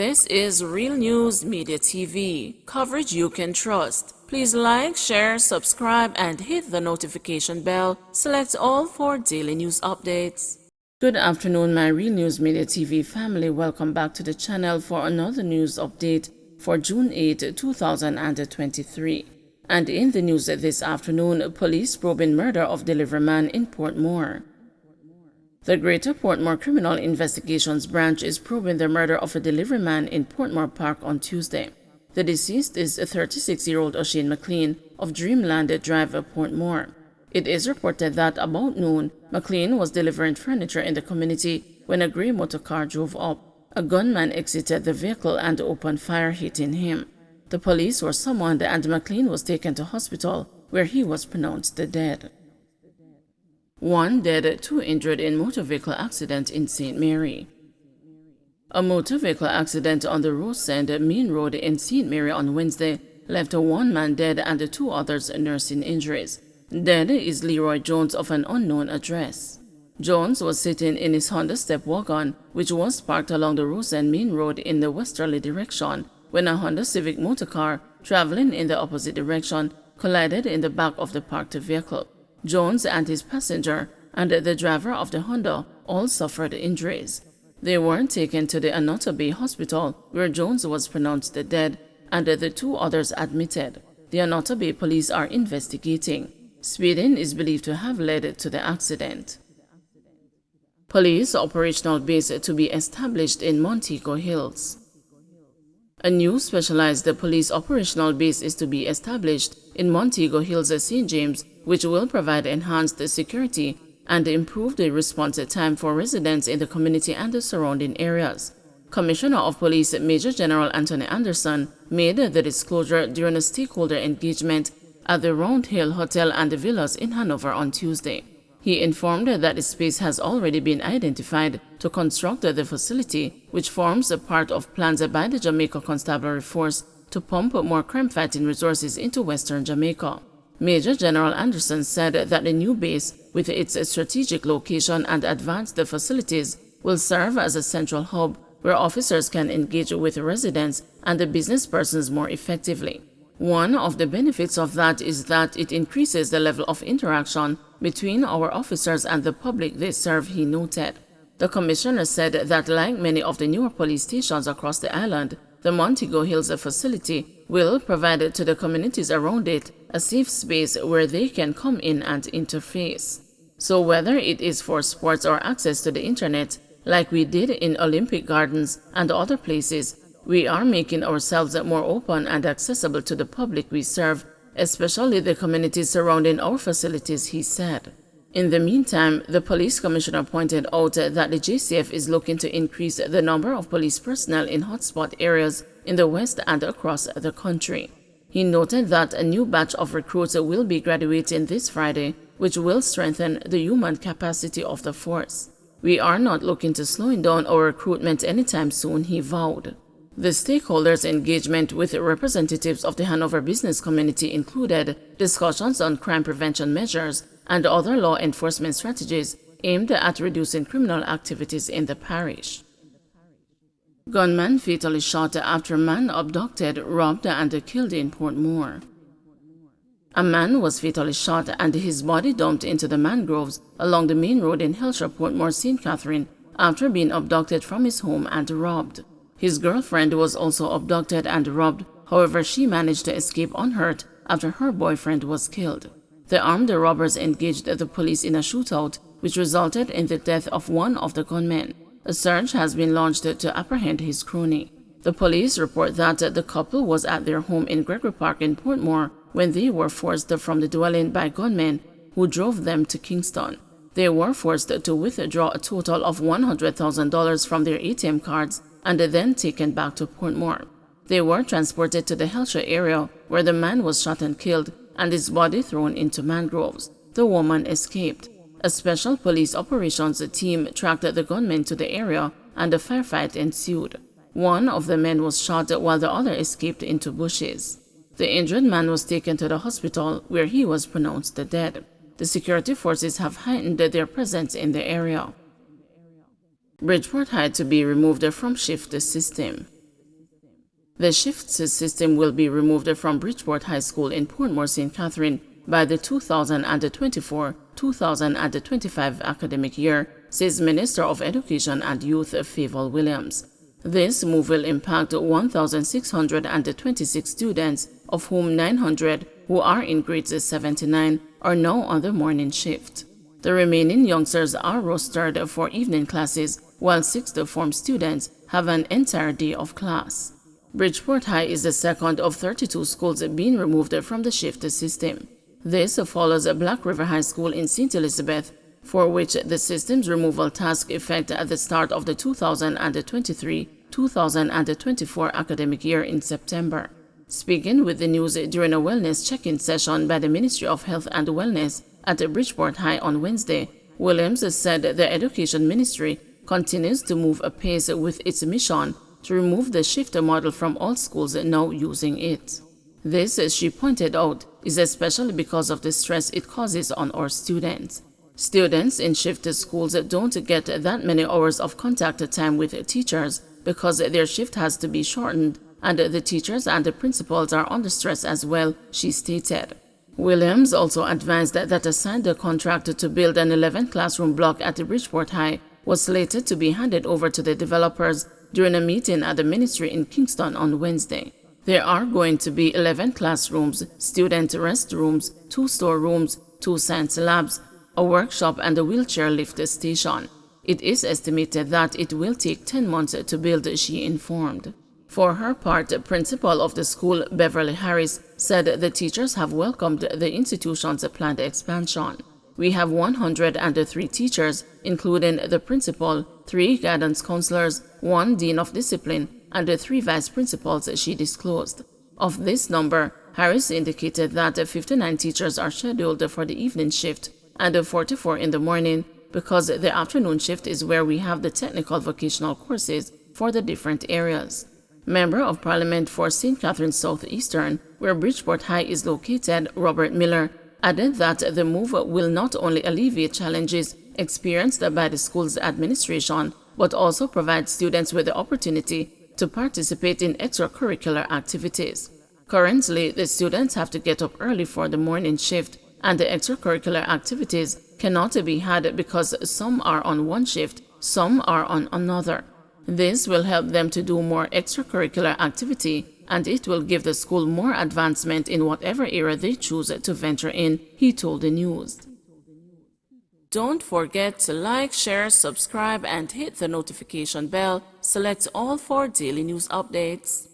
This is Real News Media TV, coverage you can trust. Please like, share, subscribe, and hit the notification bell. Select all for daily news updates. Good afternoon, my Real News Media TV family. Welcome back to the channel for another news update for June 8, 2023. And in the news this afternoon, police probing murder of delivery man in Portmore. The Greater Portmore Criminal Investigations Branch is probing the murder of a delivery man in Portmore Park on Tuesday. The deceased is 36-year-old O'Shane McLean of Dreamland Drive, Portmore. It is reported that about noon, McLean was delivering furniture in the community when a gray motorcar drove up. A gunman exited the vehicle and opened fire, hitting him. The police were summoned and McLean was taken to hospital, where he was pronounced dead. 1 dead, 2 injured in motor vehicle accident in St. Mary. A motor vehicle accident on the Rosend Main Road in St. Mary on Wednesday left 1 man dead and 2 others nursing injuries. Dead is Leroy Jones of an unknown address. Jones was sitting in his Honda Step wagon, which was parked along the Rosend Main Road in the westerly direction, when a Honda Civic motor car traveling in the opposite direction collided in the back of the parked vehicle. Jones and his passenger and the driver of the Honda all suffered injuries. They were taken to the Anota Bay Hospital, where Jones was pronounced dead and the 2 others admitted. The Anota Bay police are investigating. Speeding is believed to have led to the accident. Police operational base to be established in Montego Hills. A new specialized police operational base is to be established in Montego Hills, St. James, which will provide enhanced security and improve the response time for residents in the community and the surrounding areas. Commissioner of Police Major General Anthony Anderson made the disclosure during a stakeholder engagement at the Round Hill Hotel and Villas in Hanover on Tuesday. He informed that the space has already been identified to construct the facility, which forms a part of plans by the Jamaica Constabulary Force to pump more crime-fighting resources into Western Jamaica. Major General Anderson said that the new base, with its strategic location and advanced facilities, will serve as a central hub where officers can engage with residents and the business persons more effectively. One of the benefits of that is that it increases the level of interaction between our officers and the public they serve, he noted. The commissioner said that like many of the newer police stations across the island, the Montego Hills facility will provide to the communities around it a safe space where they can come in and interface. So whether it is for sports or access to the internet, like we did in Olympic Gardens and other places, we are making ourselves more open and accessible to the public we serve, especially the communities surrounding our facilities, he said. In the meantime, the police commissioner pointed out that the JCF is looking to increase the number of police personnel in hotspot areas in the West and across the country. He noted that a new batch of recruits will be graduating this Friday, which will strengthen the human capacity of the force. We are not looking to slowing down our recruitment anytime soon, he vowed. The stakeholders' engagement with representatives of the Hanover business community included discussions on crime prevention measures and other law enforcement strategies aimed at reducing criminal activities in the parish. Gunman fatally shot after man abducted, robbed, and killed in Portmore. A man was fatally shot and his body dumped into the mangroves along the main road in Hillshire, Portmore, St. Catherine, after being abducted from his home and robbed. His girlfriend was also abducted and robbed, however she managed to escape unhurt after her boyfriend was killed. The armed robbers engaged the police in a shootout, which resulted in the death of one of the gunmen. A search has been launched to apprehend his crony. The police report that the couple was at their home in Gregory Park in Portmore when they were forced from the dwelling by gunmen who drove them to Kingston. They were forced to withdraw a total of $100,000 from their ATM cards and then taken back to Portmore. They were transported to the Hillshire area where the man was shot and killed and his body thrown into mangroves. The woman escaped. A special police operations team tracked the gunmen to the area and a firefight ensued. One of the men was shot while the other escaped into bushes. The injured man was taken to the hospital where he was pronounced dead. The security forces have heightened their presence in the area. Bridgeport High to be removed from shift system. The shift system will be removed from Bridgeport High School in Portmore, St. Catherine by the 2024-2025 academic year, says Minister of Education and Youth Favour Williams. This move will impact 1,626 students, of whom 900, who are in grades 7 to 9, are now on the morning shift. The remaining youngsters are rostered for evening classes, while sixth form students have an entire day of class. Bridgeport High is the second of 32 schools being removed from the shift system. This follows Black River High School in St. Elizabeth, for which the system's removal took effect at the start of the 2023-2024 academic year in September. Speaking with the news during a wellness check-in session by the Ministry of Health and Wellness at Bridgeport High on Wednesday, Williams said the Education Ministry continues to move apace with its mission to remove the shift model from all schools now using it. This, she pointed out, is especially because of the stress it causes on our students. Students in shifted schools don't get that many hours of contact time with teachers because their shift has to be shortened, and the teachers and the principals are under stress as well, she stated. Williams also advised that a signed contract to build an 11-classroom block at Bridgeport High was slated to be handed over to the developers during a meeting at the ministry in Kingston on Wednesday. There are going to be 11 classrooms, student restrooms, 2 storerooms, 2 science labs, a workshop and a wheelchair lift station. It is estimated that it will take 10 months to build, she informed. For her part, principal of the school, Beverly Harris, said the teachers have welcomed the institution's planned expansion. We have 103 teachers, including the principal, 3 guidance counselors, 1 dean of discipline, and 3 vice principals, she disclosed. Of this number, Harris indicated that 59 teachers are scheduled for the evening shift and 44 in the morning, because the afternoon shift is where we have the technical vocational courses for the different areas. Member of Parliament for St. Catherine Southeastern, where Bridgeport High is located, Robert Miller, added that the move will not only alleviate challenges experienced by the school's administration, but also provide students with the opportunity to participate in extracurricular activities. Currently, the students have to get up early for the morning shift, and the extracurricular activities cannot be had because some are on one shift, some are on another. This will help them to do more extracurricular activity, and it will give the school more advancement in whatever area they choose to venture in, he told the news. Don't forget to like, share, subscribe, and hit the notification bell. Select all for daily news updates.